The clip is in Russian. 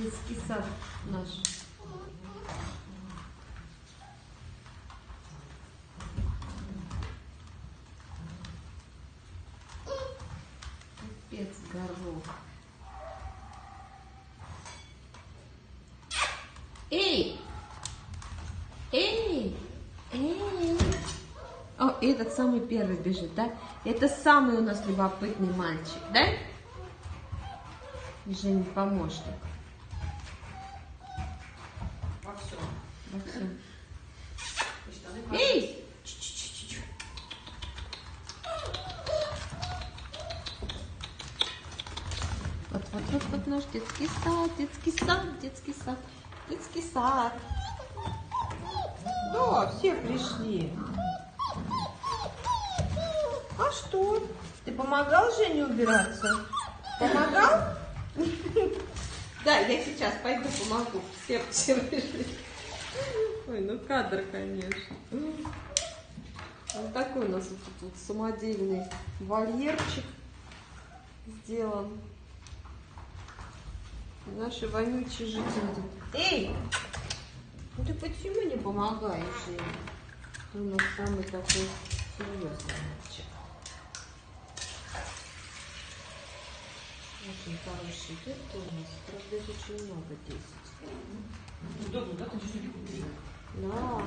детский сад наш. Капец, горох. Эй! Эй! Эй! О, этот самый первый бежит, да? Это самый у нас любопытный мальчик, да? Женя помощник. Во всем. Во всем. Эй! Эй! Вот наш детский сад, детский сад, детский сад, детский сад. Да, все пришли. А что? Ты помогал Жене убираться? Помогал? Да, я сейчас пойду помогу. Все пришли. Ой, ну кадр, конечно. Вот такой у нас тут самодельный вольерчик сделан. Наши вонючие жители. Эй! Ну ты почему не помогаешь ей? Ты у нас самый такой серьезный мальчик. Очень хорошие детки у нас. Правда, их очень много, 10. Удобно, да? Ты чуть-чуть. Да.